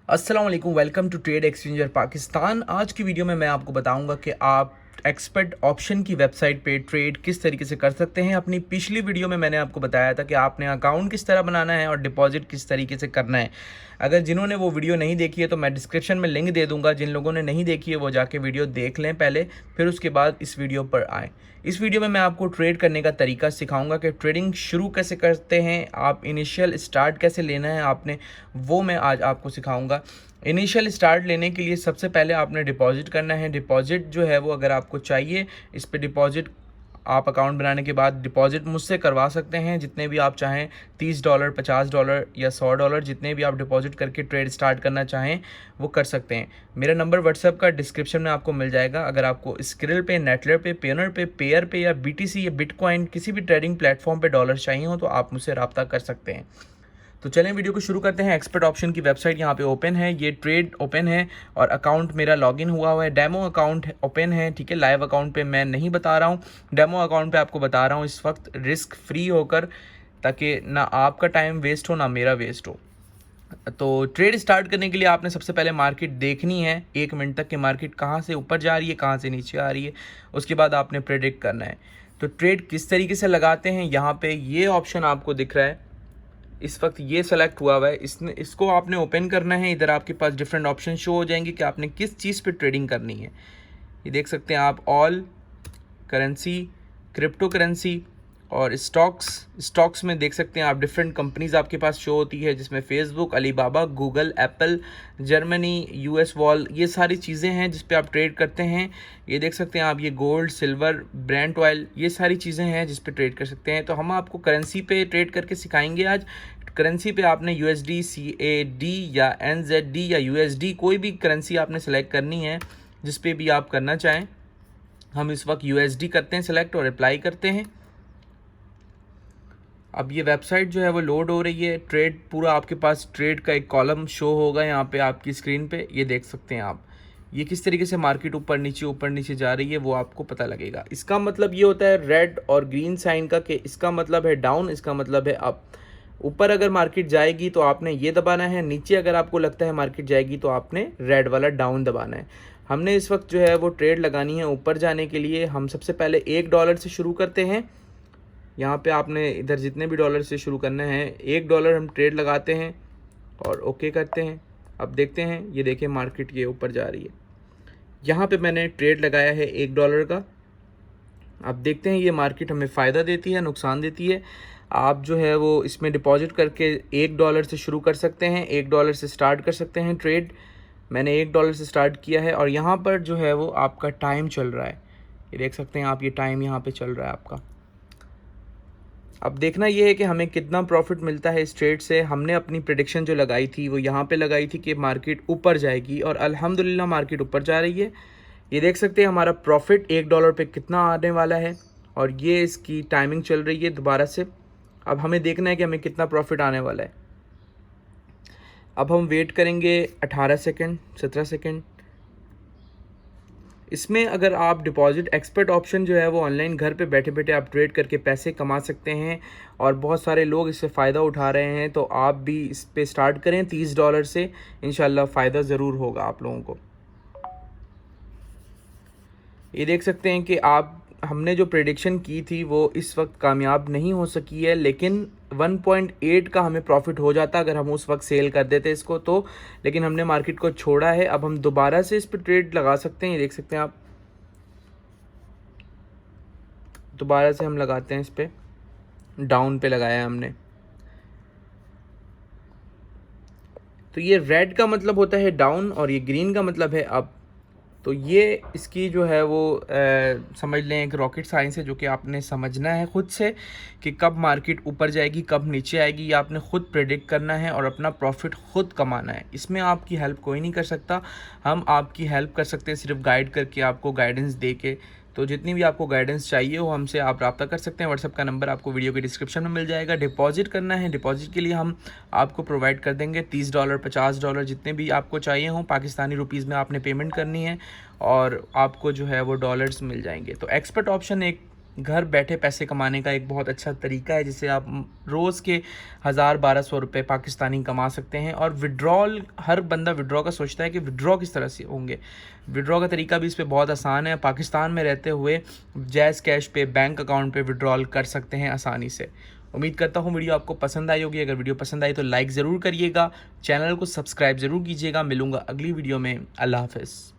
अस्सलाम वालेकुम, welcome to trade exchanger Pakistan. आज की वीडियो में मैं आपको बताऊंगा कि आप एक्सपर्ट ऑप्शन की वेबसाइट पे ट्रेड किस तरीके से कर सकते हैं। अपनी पिछली वीडियो में मैंने आपको बताया था कि आपने अकाउंट किस तरह बनाना है और डिपॉजिट किस तरीके से करना है। अगर जिन्होंने वो वीडियो नहीं देखी है तो मैं डिस्क्रिप्शन में लिंक दे दूंगा। जिन लोगों ने नहीं देखी है वो जाके वीडियो देख लें पहले, फिर उसके बाद इस वीडियो पर आएँ। इस वीडियो में मैं आपको ट्रेड करने का तरीका सिखाऊंगा कि ट्रेडिंग शुरू कैसे करते हैं, आप इनिशियल स्टार्ट कैसे लेना है आपने, वो मैं आज आपको सिखाऊंगा। इनिशियल स्टार्ट लेने के लिए सबसे पहले आपने डिपॉजिट करना है। डिपॉजिट जो है वो अगर आपको चाहिए, इस पे डिपॉजिट आप अकाउंट बनाने के बाद डिपॉजिट मुझसे करवा सकते हैं जितने भी आप चाहें, $30, $50 या $100, जितने भी आप डिपॉजिट करके ट्रेड स्टार्ट करना चाहें वो कर सकते हैं। मेरा नंबर व्हाट्सएप का डिस्क्रिप्शन में आपको मिल जाएगा। अगर आपको स्क्रिल पे, नेटलर पे, पेनर पे, पेयर पे या BTC या बिटकॉइन किसी भी ट्रेडिंग प्लेटफॉर्म पे डॉलर चाहिए हो तो आप मुझसे रब्ता कर सकते हैं। तो चलें वीडियो को शुरू करते हैं। एक्सपर्ट ऑप्शन की वेबसाइट यहाँ पे ओपन है, ये ट्रेड ओपन है और अकाउंट मेरा लॉगिन हुआ हुआ है। डेमो अकाउंट ओपन है, ठीक है। लाइव अकाउंट पे मैं नहीं बता रहा हूँ, डेमो अकाउंट पे आपको बता रहा हूँ इस वक्त रिस्क फ्री होकर, ताकि ना आपका टाइम वेस्ट हो ना मेरा वेस्ट हो। तो ट्रेड स्टार्ट करने के लिए आपने सबसे पहले मार्केट देखनी है, 1 मिनट तक कि मार्केट कहाँ से ऊपर जा रही है, कहाँ से नीचे आ रही है। उसके बाद आपने प्रेडिक्ट करना है। तो ट्रेड किस तरीके से लगाते हैं, यहाँ पे ये ऑप्शन आपको दिख रहा है इस वक्त, ये सेलेक्ट हुआ हुआ है। इसको आपने ओपन करना है। इधर आपके पास डिफरेंट ऑप्शन शो हो जाएंगे कि आपने किस चीज़ पे ट्रेडिंग करनी है। ये देख सकते हैं आप, ऑल करेंसी, क्रिप्टो करेंसी और स्टॉक्स में देख सकते हैं आप डिफरेंट कंपनीज आपके पास शो होती है, जिसमें Facebook, Alibaba, Google, Apple, Germany, US wall, ये सारी चीज़ें हैं जिस पे आप ट्रेड करते हैं। ये देख सकते हैं आप, ये गोल्ड, सिल्वर, ब्रेंट ऑयल, ये सारी चीज़ें हैं जिस पे ट्रेड कर सकते हैं। तो हम आपको करेंसी पे ट्रेड करके सिखाएंगे आज। करेंसी पे आपने USD, CAD या NZD या USD, कोई भी करेंसी आपने सेलेक्ट करनी है जिस पे भी आप करना चाहें। हम इस वक्त USD करते हैं सेलेक्ट और अप्लाई करते हैं। अब ये वेबसाइट जो है वो लोड हो रही है। ट्रेड पूरा आपके पास ट्रेड का एक कॉलम शो होगा यहाँ पे आपकी स्क्रीन पे, ये देख सकते हैं आप। ये किस तरीके से मार्केट ऊपर नीचे जा रही है वो आपको पता लगेगा। इसका मतलब ये होता है रेड और ग्रीन साइन का, कि इसका मतलब है डाउन, इसका मतलब है अप। ऊपर अगर मार्केट जाएगी तो आपने ये दबाना है, नीचे अगर आपको लगता है मार्केट जाएगी तो आपने रेड वाला डाउन दबाना है। हमने इस वक्त जो है वो ट्रेड लगानी है ऊपर जाने के लिए। हम सबसे पहले $1 से शुरू करते हैं। यहाँ पे आपने इधर जितने भी डॉलर से शुरू करना है, $1 हम ट्रेड लगाते हैं और ओके करते हैं। अब देखते हैं, ये देखें मार्केट ये ऊपर जा रही है। यहाँ पे मैंने ट्रेड लगाया है $1 का। अब देखते हैं ये मार्केट हमें फ़ायदा देती है, नुकसान देती है। आप जो है वो इसमें डिपॉजिट करके $1 से शुरू कर सकते हैं, $1 से स्टार्ट कर सकते हैं ट्रेड। मैंने $1 से स्टार्ट किया है और यहाँ पर जो है वो आपका टाइम चल रहा है, ये देख सकते हैं आप, ये टाइम यहाँ पे चल रहा है आपका। अब देखना ये है कि हमें कितना प्रॉफिट मिलता है इस ट्रेड से। हमने अपनी प्रेडिक्शन जो लगाई थी वो यहाँ पे लगाई थी कि मार्केट ऊपर जाएगी और अल्हम्दुलिल्लाह मार्केट ऊपर जा रही है। ये देख सकते हैं हमारा प्रॉफिट $1 पे कितना आने वाला है और ये इसकी टाइमिंग चल रही है दोबारा से। अब हमें देखना है कि हमें कितना प्रॉफिट आने वाला है। अब हम वेट करेंगे 18 सेकेंड, 17 सेकेंड। इसमें अगर आप डिपॉजिट एक्सपर्ट ऑप्शन जो है वो ऑनलाइन घर पे बैठे बैठे आप ट्रेड करके पैसे कमा सकते हैं और बहुत सारे लोग इससे फ़ायदा उठा रहे हैं। तो आप भी इस पे स्टार्ट करें $30 से, इंशाल्लाह फ़ायदा ज़रूर होगा आप लोगों को। ये देख सकते हैं कि हमने जो प्रेडिक्शन की थी वो इस वक्त कामयाब नहीं हो सकी है, लेकिन 1.8 का हमें प्रॉफिट हो जाता अगर हम उस वक्त सेल कर देते इसको तो, लेकिन हमने मार्केट को छोड़ा है। अब हम दोबारा से इस पर ट्रेड लगा सकते हैं। ये देख सकते हैं आप, दोबारा से हम लगाते हैं इस पर, डाउन पे लगाया है हमने। तो ये रेड का मतलब होता है डाउन और ये ग्रीन का मतलब है अप। तो ये इसकी जो है वो समझ लें एक रॉकेट साइंस है जो कि आपने समझना है खुद से कि कब मार्केट ऊपर जाएगी, कब नीचे आएगी। ये आपने खुद प्रेडिक्ट करना है और अपना प्रॉफिट खुद कमाना है। इसमें आपकी हेल्प कोई नहीं कर सकता। हम आपकी हेल्प कर सकते हैं सिर्फ गाइड करके, आपको गाइडेंस दे के। तो जितनी भी आपको गाइडेंस चाहिए हो हमसे आप रब्ता कर सकते हैं। व्हाट्सएप का नंबर आपको वीडियो के डिस्क्रिप्शन में मिल जाएगा। डिपॉजिट करना है, डिपॉजिट के लिए हम आपको प्रोवाइड कर देंगे $30, $50, जितने भी आपको चाहिए हों। पाकिस्तानी रुपीज़ में आपने पेमेंट करनी है और आपको जो है वो डॉलर्स मिल जाएंगे। तो एक्सपर्ट ऑप्शन एक घर बैठे पैसे कमाने का एक बहुत अच्छा तरीका है, जिससे आप रोज़ के 1000-1200 रुपये पाकिस्तानी कमा सकते हैं। और विड्रॉल, हर बंदा विड्रॉ का सोचता है कि विड्रॉ किस तरह से होंगे। विड्रॉ का तरीका भी इस पर बहुत आसान है। पाकिस्तान में रहते हुए जैज़ कैश पे बैंक अकाउंट पे विड्रॉल कर सकते हैं आसानी से। उम्मीद करता हूँ वीडियो आपको पसंद आई होगी। अगर वीडियो पसंद आई तो लाइक ज़रूर करिएगा, चैनल को सब्सक्राइब ज़रूर कीजिएगा। मिलूँगा अगली वीडियो में। अल्लाह हाफ़िज़।